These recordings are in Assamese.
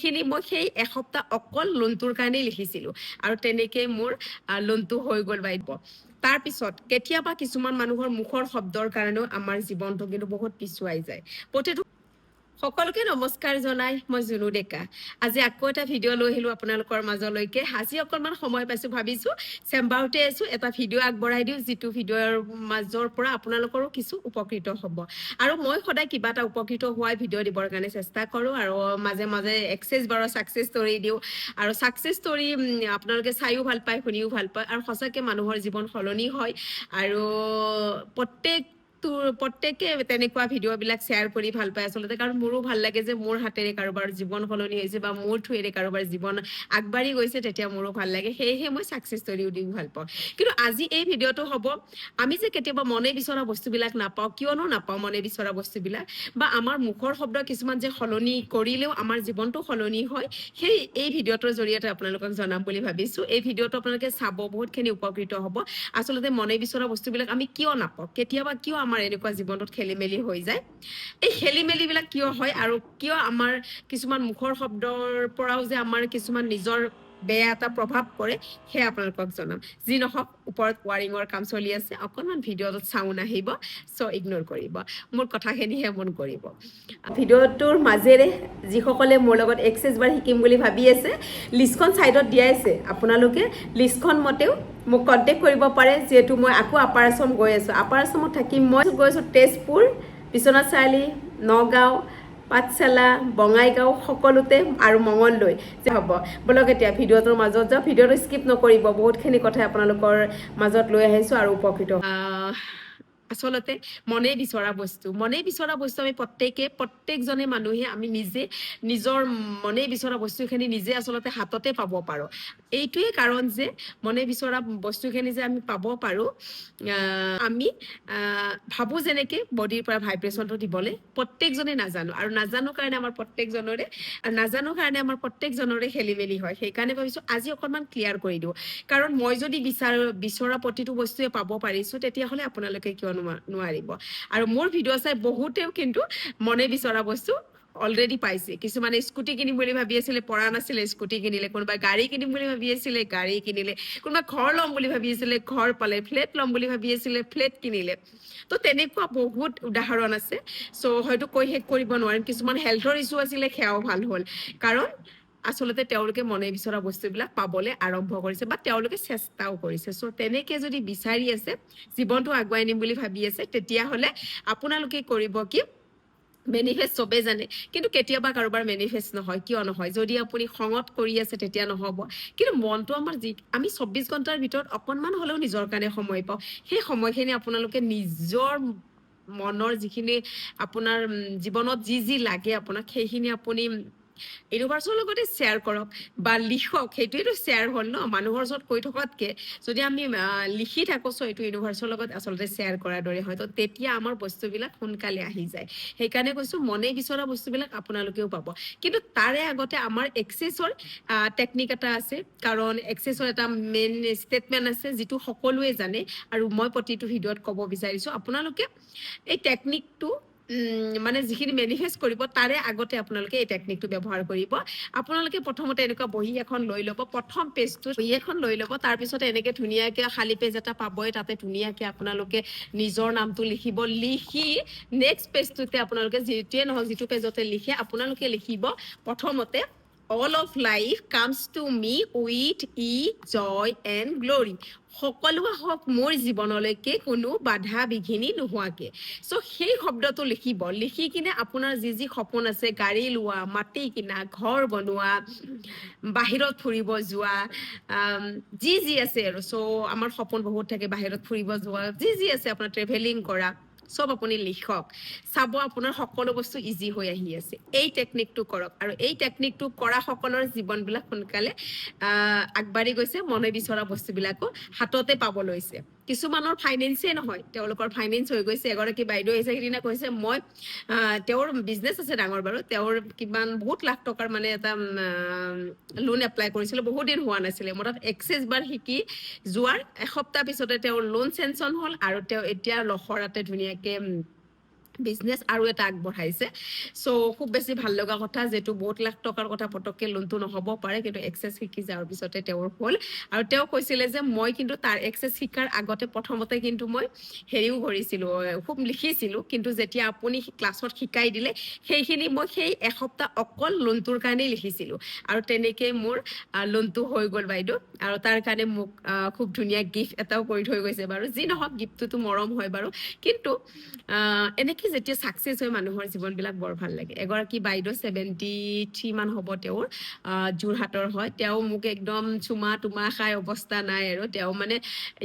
খিনি মই সেই এসপ্তাহ অকল লোনটোৰ কাৰণেই লিখিছিলোঁ আৰু তেনেকৈ মোৰ লোনটো হৈ গ'ল বাইব। তাৰপিছত কেতিয়াবা কিছুমান মানুহৰ মুখৰ শব্দৰ কাৰণেও আমাৰ জীৱনটো কিন্তু বহুত পিছুৱাই যায়। প্ৰতিটো সকলোকে নমস্কাৰ জনাই মই জুনু ডেকা আজি আকৌ এটা ভিডিঅ' লৈ আহিলোঁ আপোনালোকৰ মাজলৈকে। আজি অকণমান সময় পাইছোঁ, ভাবিছোঁ চেম্বাৰতে আছোঁ এটা ভিডিঅ' আগবঢ়াই দিওঁ, যিটো ভিডিঅ'ৰ মাজৰ পৰা আপোনালোকৰো কিছু উপকৃত হ'ব। আৰু মই সদায় কিবা এটা উপকৃত হোৱাৰ ভিডিঅ' দিবৰ কাৰণে চেষ্টা কৰোঁ আৰু মাজে মাজে এক্সেছ বাৰৰ ছাকচেছ ষ্টৰি দিওঁ। আৰু ছাকচেছ ষ্টৰি আপোনালোকে চাইও ভাল পায়, শুনিও ভাল পায়, আৰু সঁচাকৈ মানুহৰ জীৱন সলনি হয়। আৰু প্ৰত্যেকে তেনেকুৱা ভিডিঅ'বিলাক শ্বেয়াৰ কৰি ভাল পায় আচলতে, কাৰণ মোৰো ভাল লাগে যে মোৰ হাতেৰে কাৰোবাৰ জীৱন সলনি হৈছে বা মোৰ থ্ৰুৱেৰে কাৰোবাৰ জীৱন আগবাঢ়ি গৈছে, তেতিয়া মোৰো ভাল লাগে। সেয়েহে মই ছাকচেছ ষ্টৰিও দিও ভাল পাওঁ। কিন্তু আজি এই ভিডিঅ'টো হ'ব আমি যে কেতিয়াবা মনে বিচৰা বস্তুবিলাক নাপাওঁ, কিয়নো নাপাওঁ মনে বিচৰা বস্তুবিলাক, বা আমাৰ মুখৰ শব্দ কিছুমান যে সলনি কৰিলেও আমাৰ জীৱনটো সলনি হয়, সেই এই ভিডিঅ'টোৰ জৰিয়তে আপোনালোকক জনাম বুলি ভাবিছোঁ। এই ভিডিঅ'টো আপোনালোকে চাব, বহুতখিনি উপকৃত হ'ব। আচলতে মনে বিচৰা বস্তুবিলাক আমি কিয় নাপাওঁ, কেতিয়াবা কিয় আমাৰ এনেকুৱা জীৱনত খেলি মেলি হৈ যায়, এই খেলি মেলিবিলাক কিয় হয়, আৰু কিয় আমাৰ কিছুমান মুখৰ শব্দৰ পৰাও যে আমাৰ কিছুমান নিজৰ বেয়া এটা প্ৰভাৱ পৰে, সেয়া আপোনালোকক জনাম। যি নহওক, ওপৰত ৱাৰিঙৰ কাম চলি আছে, অকণমান ভিডিঅ'টোত চাউণ্ড আহিব, চ' ইগন'ৰ কৰিব, মোৰ কথাখিনিহে মন কৰিব। ভিডিঅ'টোৰ মাজেৰে যিসকলে মোৰ লগত এক্সেছ বাৰ শিকিম বুলি ভাবি আছে, লিষ্টখন ছাইডত দিয়াই আছে, আপোনালোকে লিষ্টখন মতেও মোক কণ্টেক্ট কৰিব পাৰে। যিহেতু মই আকৌ আপাৰ আছাম গৈ আছোঁ, আপাৰ আছামত থাকি মই গৈ আছোঁ তেজপুৰ, বিশ্বনাথ চাৰিআলি, নগাঁও, পাঠশালা, বঙাইগাঁও, সকলোতে, আৰু মঙলদৈ যে হ'ব। বলক এতিয়া ভিডিঅ'টোৰ মাজত যাওঁ, ভিডিঅ'টো স্কিপ নকৰিব, বহুতখিনি কথাই আপোনালোকৰ মাজত লৈ আহিছোঁ আৰু উপকৃত। আচলতে মনে বিচৰা বস্তু আমি প্ৰত্যেকজনে মানুহে আমি নিজে নিজৰ মনে বিচৰা বস্তুখিনি নিজে আচলতে হাততে পাব পাৰোঁ। এইটোৱে কাৰণ যে মনে বিচৰা বস্তুখিনি যে আমি পাব পাৰোঁ, আমি ভাবোঁ যেনেকৈ বডিৰ পৰা ভাইব্ৰেশ্যনটো দিবলৈ প্ৰত্যেকজনে নাজানো, আৰু নাজানো কাৰণে আমাৰ প্ৰত্যেকজনৰে খেলি মেলি হয়। সেইকাৰণে ভাবিছোঁ আজি অকণমান ক্লিয়াৰ কৰি দিওঁ, কাৰণ মই যদি বিচৰা প্ৰতিটো বস্তুৱে পাব পাৰিছোঁ, তেতিয়াহ'লে আপোনালোকে কিয় নোৱাৰিব। আৰু মোৰ ভিডিঅ' চাই বহুতেও কিন্তু মনে বিচৰা বস্তু অলৰেডি পাইছে। কিছুমানে স্কুটি কিনিম বুলি ভাবি আছিলে, পৰা নাছিলে, স্কুটি কিনিলে। কোনোবাই গাড়ী কিনিম বুলি ভাবি আছিলে, গাড়ী কিনিলে। কোনোবাই ঘৰ ল'ম বুলি ভাবি আছিলে, ঘৰ পালে। ফ্লেট ল'ম বুলি ভাবি আছিলে, ফ্লেট কিনিলে। তো তেনেকুৱা বহুত উদাহৰণ আছে, চ' হয়তো কৈ শেষ কৰিব নোৱাৰিম। কিছুমান হেল্থৰ ইছ্যু আছিলে, সেয়াও ভাল হ'ল, কাৰণ আচলতে তেওঁলোকে মনে বিচৰা বস্তুবিলাক পাবলৈ আৰম্ভ কৰিছে, বা তেওঁলোকে চেষ্টাও কৰিছে। চ' তেনেকৈ যদি বিচাৰি আছে, জীৱনটো আগুৱাই নিম বুলি ভাবি আছে, তেতিয়াহ'লে আপোনালোকে কৰিব কি, মেনিফেষ্ট চবেই জানে, কিন্তু কেতিয়াবা কাৰোবাৰ মেনিফেষ্ট নহয়। কিয় নহয়? যদি আপুনি খঙত কৰি আছে তেতিয়া নহ'ব। কিন্তু মনটো আমাৰ আমি 24 ঘণ্টাৰ ভিতৰত অকণমান হ'লেও নিজৰ কাৰণে সময় পাওঁ। সেই সময়খিনি আপোনালোকে নিজৰ মনৰ যিখিনি আপোনাৰ জীৱনত যি লাগে আপোনাক, সেইখিনি আপুনি ইউনিভাৰ্চৰ লগতে শ্বেয়াৰ কৰক বা লিখক। সেইটোৱেতো শ্বেয়াৰ হ'ল ন, মানুহৰ ওচৰত কৈ থকাতকৈ যদি আমি লিখি থাকোঁ, চ' এইটো ইউনিভাৰ্চৰ লগত আচলতে শ্বেয়াৰ কৰাৰ দৰে হয়। তো তেতিয়া আমাৰ বস্তুবিলাক সোনকালে আহি যায়। সেইকাৰণে কৈছোঁ মনে বিচৰা বস্তুবিলাক আপোনালোকেও পাব। কিন্তু তাৰে আগতে আমাৰ এক্সেছৰ টেকনিক এটা আছে, কাৰণ এক্সেছৰ এটা মেইন ষ্টেটমেণ্ট আছে, যিটো সকলোৱে জানে, আৰু মই প্ৰতিটো ভিডিঅ'ত ক'ব বিচাৰিছোঁ। আপোনালোকে এই টেকনিকটো মানে যিখিনি মেনিফেষ্ট কৰিব, তাৰে আগতে আপোনালোকে এই টেকনিকটো ব্যৱহাৰ কৰিব। আপোনালোকে প্ৰথমতে এনেকুৱা বহী এখন লৈ ল'ব, প্ৰথম পেজটো বহী এখন লৈ ল'ব, তাৰপিছতে এনেকৈ ধুনীয়াকৈ খালী পেজ এটা পাবই, তাতে ধুনীয়াকৈ আপোনালোকে নিজৰ নামটো লিখিব। লিখি নেক্সট পেজটোতে আপোনালোকে যিটোৱে নহওক, যিটো পেজতে লিখে, আপোনালোকে লিখিব প্ৰথমতে, all of life comes to me with joy and glory. সকলোৱে হওক মোৰ জীৱনলৈকে কোনো বাধা বিঘিনি নোহোৱাকৈ। চ' সেই শব্দটো লিখিব। লিখি কিনে আপোনাৰ যি সপোন আছে, গাড়ী লোৱা, মাটি কিনা, ঘৰ বনোৱা, বাহিৰত ফুৰিব যোৱা, যি আছে আৰু। চ' আমাৰ সপোন বহুত থাকে, বাহিৰত ফুৰিব যোৱা, যি আছে আপোনাৰ, ট্ৰেভেলিং কৰা, চব আপুনি লিখক। চাব আপোনাৰ সকলো বস্তু ইজি হৈ আহি আছে। এই টেকনিকটো কৰক, আৰু এই টেকনিকটো কৰা সকলৰ জীৱনবিলাক সোনকালে আগবাঢ়ি গৈছে, মনে বিচৰা বস্তুবিলাকো হাততে পাব লৈছে। কিছুমানৰ ফাইনেন্সেই নহয়, তেওঁলোকৰ ফাইনেন্স হৈ গৈছে। এগৰাকী বাইদেউ আহিছে, সেইদিনা কৈছে, মই তেওঁৰ বিজনেছ আছে ডাঙৰ বাৰু, তেওঁৰ কিমান বহুত লাখ টকাৰ মানে এটা লোন এপ্লাই কৰিছিলে, বহুত দিন হোৱা নাছিলে। মোৰ তাত এক্সেছ বাৰ শিকি যোৱাৰ এসপ্তাহ পিছতে তেওঁৰ লোন চেংচন হ'ল, আৰু তেওঁ এতিয়া লখৰাতে ধুনীয়াকৈ বিজনেছ আৰু এটা আগবঢ়াইছে। চ' খুব বেছি ভাল লগা কথা, যিহেতু বহুত লাখ টকাৰ কথা পটককৈ লোনটো নহ'ব পাৰে, কিন্তু এক্সেছ শিকি যোৱাৰ পিছতে তেওঁৰ হ'ল। আৰু তেওঁ কৈছিলে যে মই কিন্তু তাৰ এক্সেছ শিকাৰ আগতে প্ৰথমতে কিন্তু মই হেৰিও কৰিছিলোঁ, খুব লিখিছিলোঁ, কিন্তু যেতিয়া আপুনি ক্লাছত শিকাই দিলে সেইখিনি মই সেই এসপ্তাহ অকল লোনটোৰ কাৰণেই লিখিছিলোঁ। আৰু তেনেকেই মোৰ লোনটো হৈ গ'ল বাইদেউ। আৰু তাৰ কাৰণে মোক খুব ধুনীয়া গিফ্ট এটাও কৰি থৈ গৈছে বাৰু। যি নহওক গিফ্টটোতো মৰম হয় বাৰু, কিন্তু এনেকৈ যেতিয়া ছাকচেছ হয় মানুহৰ জীৱনবিলাক বৰ ভাল লাগে। এগৰাকী বাইদেউ 73 মান হ'ব তেওঁৰ, যোৰহাটৰ হয়। তেওঁ মোক একদম চুমা তোমা খাই অৱস্থা নাই আৰু। তেওঁ মানে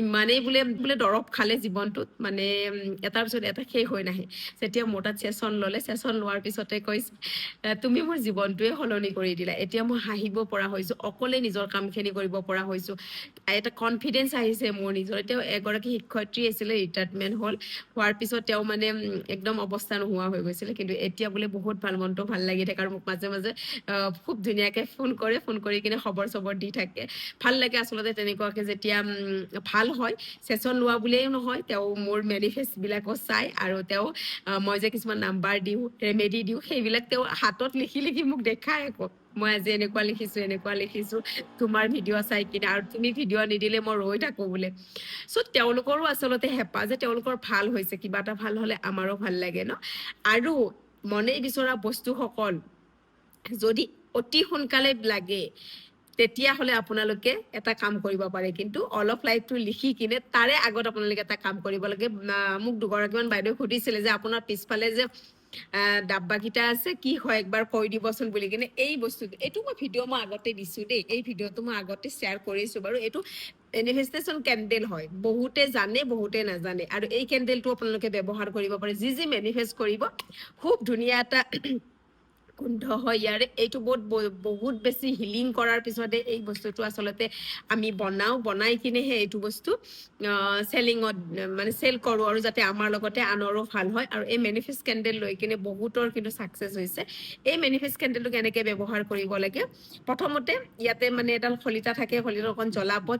ইমানেই বোলে দৰৱ খালে জীৱনটোত, মানে এটাৰ পিছত এটা শেষ হৈ নাহে। যেতিয়া মোৰ তাত ছেশ্যন ল'লে, ছেশ্যন লোৱাৰ পিছতে কৈছে তুমি মোৰ জীৱনটোৱে সলনি কৰি দিলা। এতিয়া মই হাঁহিব পৰা হৈছোঁ, অকলে নিজৰ কামখিনি কৰিব পৰা হৈছোঁ, এটা কনফিডেঞ্চ আহিছে মোৰ নিজৰ। তেওঁ এগৰাকী শিক্ষয়িত্ৰী আছিলে, ৰিটায়াৰমেণ্ট হ'ল। হোৱাৰ পিছত তেওঁ মানে একদম অৱস্থা নোহোৱা হৈ গৈছিলে, কিন্তু এতিয়া বোলে বহুত ভাল, মনটো ভাল লাগি থাকে। আৰু মোক মাজে মাজে খুব ধুনীয়াকৈ ফোন কৰি কিনে খবৰ চবৰ দি থাকে। ভাল লাগে আচলতে তেনেকুৱাকৈ যেতিয়া ভাল হয়। ছেশ্যন লোৱা বুলিয়েই নহয়, তেওঁ মোৰ মেনিফেষ্টবিলাকো চায়, আৰু তেওঁ মই যে কিছুমান নাম্বাৰ দিওঁ, ৰেমেডি দিওঁ, সেইবিলাক তেওঁ হাতত লিখি লিখি মোক দেখায় আকৌ। মই আজি এনেকুৱা লিখিছোঁ তোমাৰ ভিডিঅ' চাই কিনে, আৰু তুমি ভিডিঅ' নিদিলে মই ৰৈ থাকোঁ বোলে। চ' তেওঁলোকৰো আচলতে হেঁপাহ যে তেওঁলোকৰ ভাল হৈছে, কিবা এটা ভাল হ'লে আমাৰো ভাল লাগে ন। আৰু মনে বিচৰা বস্তুসকল যদি অতি সোনকালে লাগে, তেতিয়াহ'লে আপোনালোকে এটা কাম কৰিব পাৰে, কিন্তু অলপ লাইফটো লিখি কিনে তাৰে আগত আপোনালোকে এটা কাম কৰিব লাগে। মোক দুগৰাকীমান বাইদেউ সুধিছিলে যে আপোনাৰ পিছফালে যে ডাব্বাকেইটা আছে কি হয় একবাৰ কৈ দিবচোন বুলি কিনে। এই বস্তুটো, এইটো মই ভিডিঅ' আগতে দিছোঁ দেই, এই ভিডিঅ'টো মই আগতে শ্বেয়াৰ কৰিছোঁ বাৰু। এইটো মেনিফেষ্টেশ্যন কেণ্ডেল হয়, বহুতে জানে বহুতে নাজানে। আৰু এই কেণ্ডেলটো আপোনালোকে ব্যৱহাৰ কৰিব পাৰে, যি মেনিফেষ্ট কৰিব। খুব ধুনীয়া এটা গোন্ধ হয় ইয়াৰে। এইটো বহুত বেছি হিলিং কৰাৰ পিছতে এই বস্তুটো আচলতে আমি বনাই কিনেহে এইটো বস্তু চেলিঙত মানে চেল কৰোঁ, আৰু যাতে আমাৰ লগতে আনৰো ভাল হয়। আৰু এই মেনিফেষ্ট কেণ্ডেল লৈ কিনে বহুতৰ কিন্তু ছাকচেছ হৈছে। এই মেনিফেষ্ট কেণ্ডেলটো কেনেকৈ ব্যৱহাৰ কৰিব লাগে, প্ৰথমতে ইয়াতে মানে এডাল খলিতা থাকে, খলিতা অকণ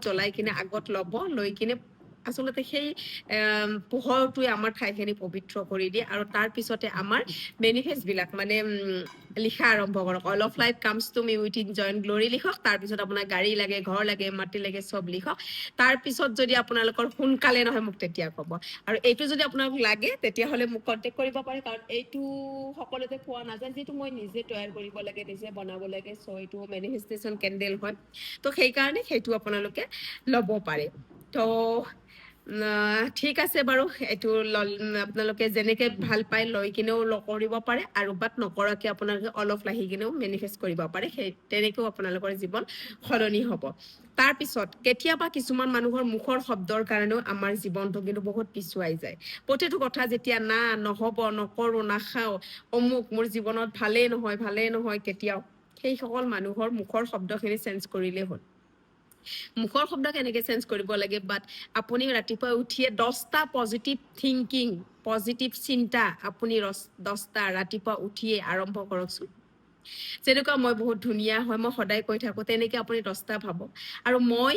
জ্বলাই কিনে আগত ল'ব, লৈ কিনে আচলতে সেই পোহৰটোৱে আমাৰ ঠাইখিনি পবিত্ৰ কৰি দিয়ে। আৰু তাৰ পিছতে আমাৰ মেনিফেষ্টবিলাক মানে লিখা আৰম্ভ কৰক। All of life comes to me with in joy and Glory লিখক। তাৰপিছত আপোনাৰ গাড়ী লাগে, ঘৰ লাগে, মাটি লাগে, চব লিখক। তাৰপিছত যদি আপোনালোকৰ সোনকালে নহয় মোক তেতিয়া ক'ব। আৰু এইটো যদি আপোনালোক লাগে তেতিয়াহ'লে মোক কণ্টেক্ট কৰিব পাৰে, কাৰণ এইটো সকলোতে পোৱা নাযায়, যিহেতু মই নিজে তৈয়াৰ কৰিব লাগে, নিজে বনাব লাগে। চ' এইটো মেনিফেষ্টেশ্যন কেণ্ডেল হয়, তো সেইকাৰণে সেইটো আপোনালোকে ল'ব পাৰে। তো ঠিক আছে বাৰু, এইটো আপোনালোকে যেনেকৈ ভাল পায় লৈ কিনেও কৰিব পাৰে, আৰু বাট নকৰাকৈ আপোনালোকে অলপ লাহি কিনেও মেনিফেষ্ট কৰিব পাৰে। সেই তেনেকৈও আপোনালোকৰ জীৱন সলনি হ'ব। তাৰপিছত কেতিয়াবা কিছুমান মানুহৰ মুখৰ শব্দৰ কাৰণেও আমাৰ জীৱনটো কিন্তু বহুত পিছুৱাই যায়। প্ৰতিটো কথা যেতিয়া নহ'ব, নকৰোঁ, নাখাওঁ, অমুক মোৰ জীৱনত ভালেই নহয় কেতিয়াও, সেইসকল মানুহৰ মুখৰ শব্দখিনি চেঞ্জ কৰিলেই হ'ল। মুখৰ শব্দ কেনেকৈ চেঞ্জ কৰিব লাগে, বাট আপুনি ৰাতিপুৱা উঠিয়ে 10টা পজিটিভ থিংকিং, পজিটিভ চিন্তা আপুনি 10টা ৰাতিপুৱা উঠিয়ে আৰম্ভ কৰকচোন। যেনেকুৱা মই বহুত ধুনীয়া হয়, মই সদায় কৈ থাকোঁ, তেনেকৈ আপুনি 10টা ভাবক। আৰু মই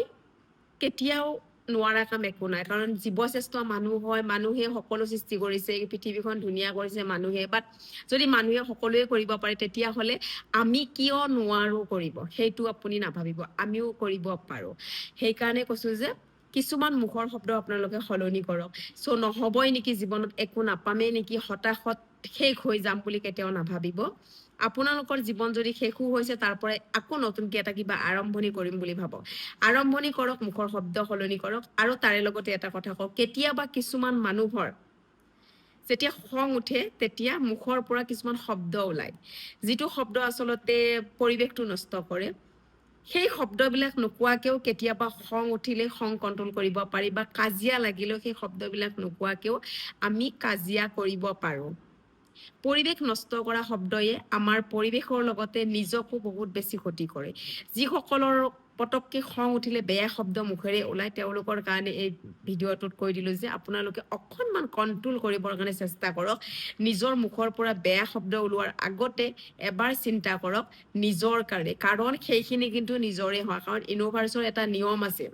কেতিয়াও নোৱাৰা কাম একো নাই, কাৰণ জীৱশ্ৰেষ্ঠ মানুহ হয়, মানুহে সকলো সৃষ্টি কৰিছে, এই পৃথিৱীখন ধুনীয়া কৰিছে মানুহে। বাট যদি মানুহে সকলোৱে কৰিব পাৰে, তেতিয়াহ'লে আমি কিয় নোৱাৰোঁ কৰিব, সেইটো আপুনি নাভাবিব, আমিও কৰিব পাৰোঁ। সেইকাৰণে কৈছোঁ যে কিছুমান মুখৰ শব্দ আপোনালোকে সলনি কৰক। চ' নহ'বই নেকি জীৱনত, একো নাপামেই নেকি, হতাশত শেষ হৈ যাম বুলি কেতিয়াও নাভাবিব। আপোনালোকৰ জীৱন যদি শেষো হৈছে, তাৰ পৰাই আকৌ নতুনকৈ এটা কিবা আৰম্ভণি কৰিম বুলি ভাবক। আৰম্ভণি কৰক, মুখৰ শব্দ সলনি কৰক। আৰু তাৰে লগতে এটা কথা কওক, কেতিয়াবা কিছুমান মানুহৰ যেতিয়া খং উঠে, তেতিয়া মুখৰ পৰা কিছুমান শব্দ ওলায়, যিটো শব্দ আচলতে পৰিৱেশটো নষ্ট কৰে। সেই শব্দবিলাক নোকোৱাকেও কেতিয়াবা খং উঠিলে খং কণ্ট্ৰল কৰিব পাৰি, বা কাজিয়া লাগিলেও সেই শব্দবিলাক নোকোৱাকেও আমি কাজিয়া কৰিব পাৰোঁ। পৰিৱেশ নষ্ট কৰা শব্দয়ে আমাৰ পৰিৱেশৰ লগতে নিজকো বহুত বেছি ক্ষতি কৰে। যিসকলৰ পটককৈ খং উঠিলে বেয়া শব্দ মুখেৰে ওলায়, তেওঁলোকৰ কাৰণে এই ভিডিঅ'টোত কৈ দিলোঁ যে আপোনালোকে অকণমান কণ্ট্ৰল কৰিবৰ কাৰণে চেষ্টা কৰক। নিজৰ মুখৰ পৰা বেয়া শব্দ ওলোৱাৰ আগতে এবাৰ চিন্তা কৰক নিজৰ কাৰণে, কাৰণ সেইখিনি কিন্তু নিজৰে হয়। কাৰণ ইউনিভাৰ্চৰ এটা নিয়ম আছে,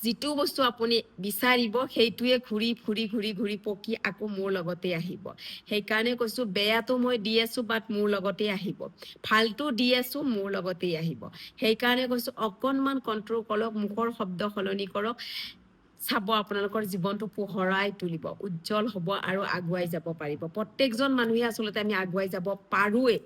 যিটো বস্তু আপুনি বিচাৰিব সেইটোৱে ঘূৰি ঘূৰি ঘূৰি ঘূৰি পকি আকৌ মোৰ লগতে আহিব সেইকাৰণে কৈছো বেয়াটো মই দি আছো বাট মোৰ লগতে আহিব ভালটো দি আছো মোৰ লগতেই আহিব সেইকাৰণে কৈছো অকণমান কণ্ট্ৰল কৰক মুখৰ শব্দ সলনি কৰক চাব আপোনালোকৰ জীৱনটো পোহৰাই তুলিব উজ্জ্বল হ'ব আৰু আগুৱাই যাব পাৰিব প্ৰত্যেকজন মানুহে আচলতে আমি আগুৱাই যাব পাৰোৱে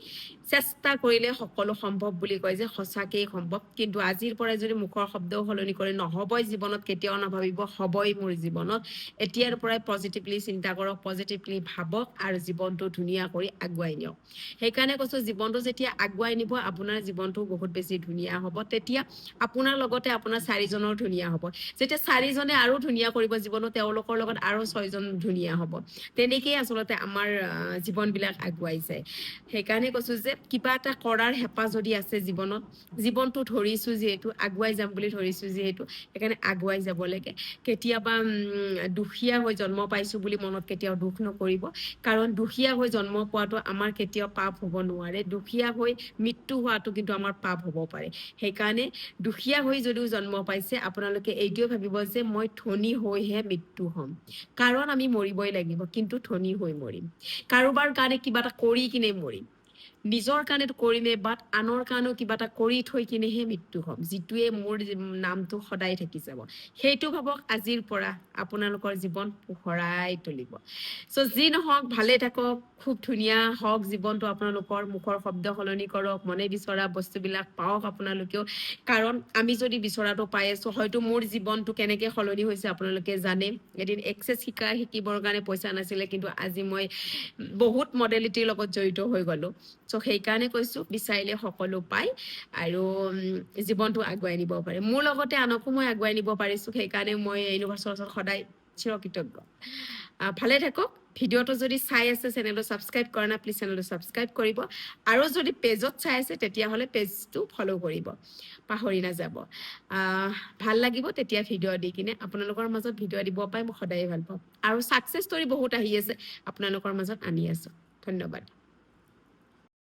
চেষ্টা কৰিলে সকলো সম্ভৱ বুলি কয় যে সঁচাকেই সম্ভৱ কিন্তু আজিৰ পৰাই যদি মুখৰ শব্দও সলনি কৰি নহবই জীৱনত কেতিয়াও নাভাবিব হবই মোৰ জীৱনত এতিয়াৰ পৰাই পজিটিভলি চিন্তা কৰক পজিটিভলি ভাবক আৰু জীৱনটো ধুনীয়া কৰি আগুৱাই নিয়ক সেইকাৰণে কৈছো জীৱনটো যেতিয়া আগুৱাই নিব আপোনাৰ জীৱনটো বহুত বেছি ধুনীয়া হ'ব তেতিয়া আপোনাৰ লগতে আপোনাৰ চাৰিজনৰ ধুনীয়া হ'ব যেতিয়া চাৰিজনে আৰু ধুনীয়া কৰিব জীৱনত তেওঁলোকৰ লগত আৰু ছয়জন ধুনীয়া হ'ব তেনেকেই আচলতে আমাৰ জীৱনবিলাক আগুৱাই যায় সেইকাৰণে কৈছো যে কিবা এটা কৰাৰ হেঁপাহ যদি আছে জীৱনটো ধৰিছো যিহেতু আগুৱাই যাম বুলি ধৰিছো যিহেতু সেইকাৰণে আগুৱাই যাব লাগে কেতিয়াবা দুখীয়া হৈ জন্ম পাইছো বুলি মনত কেতিয়াও দুখ নকৰিব কাৰণ দুখীয়া হৈ জন্ম পোৱাটো আমাৰ কেতিয়াও পাপ হ'ব নোৱাৰে দুখীয়া হৈ মৃত্যু হোৱাটো কিন্তু আমাৰ পাপ হ'ব পাৰে সেইকাৰণে দুখীয়া হৈ যদিও জন্ম পাইছে আপোনালোকে এইটোৱে ভাবিব যে মই ধনী হৈহে মৃত্যু হ'ম কাৰণ আমি মৰিবই লাগিব কিন্তু ধনী হৈ মৰিম কাৰোবাৰ কাৰণে কিবা এটা কৰি কিনে মৰিম নিজৰ কাৰণে কৰিমে বাট আনৰ কাৰণেও কিবা এটা কৰি থৈ কিনেহে মৃত্যু হ'ম যিটোৱে মোৰ নামটো সদায় থাকি যাব সেইটো ভাবক আজিৰ পৰা আপোনালোকৰ জীৱন পোহৰাই তুলিব যি নহওক ভালে থাকক খুব ধুনীয়া হওক জীৱনটো আপোনালোকৰ মুখৰ শব্দ সলনি কৰক মনে বিচৰা বস্তুবিলাক পাওক আপোনালোকেও কাৰণ আমি যদি বিচৰাটো পাই আছো হয়তো মোৰ জীৱনটো কেনেকে সলনি হৈছে আপোনালোকে জানে এদিন এক্সেছ শিকিবৰ কাৰণে পইচা নাছিলে কিন্তু আজি মই বহুত মডেলিটিৰ লগত জড়িত হৈ গলো সেইকাৰণে কৈছো বিচাৰিলে সকলো পায় আৰু জীৱনটো আগুৱাই নিব পাৰে মোৰ লগতে আনকো মই আগুৱাই নিব পাৰিছো সেইকাৰণে মই ইউনিভাৰ্ছৰ ওচৰত সদায় চিৰকৃতজ্ঞ ভালে থাকক ভিডিঅ'টো যদি চাই আছে চেনেলটো ছাবস্ক্ৰাইব কৰা না প্লিজ চেনেলটো ছাবস্ক্ৰাইব কৰিব আৰু যদি পেজত চাই আছে তেতিয়াহ'লে পেজটো ফ'ল' কৰিব পাহৰি নাযাব ভাল লাগিব তেতিয়া ভিডিঅ' দি কিনে আপোনালোকৰ মাজত ভিডিঅ' দিব পাই মই সদায় ভাল পাওঁ আৰু ছাকচেছ ষ্টৰী বহুত আহি আছে আপোনালোকৰ মাজত আনি আছো ধন্যবাদ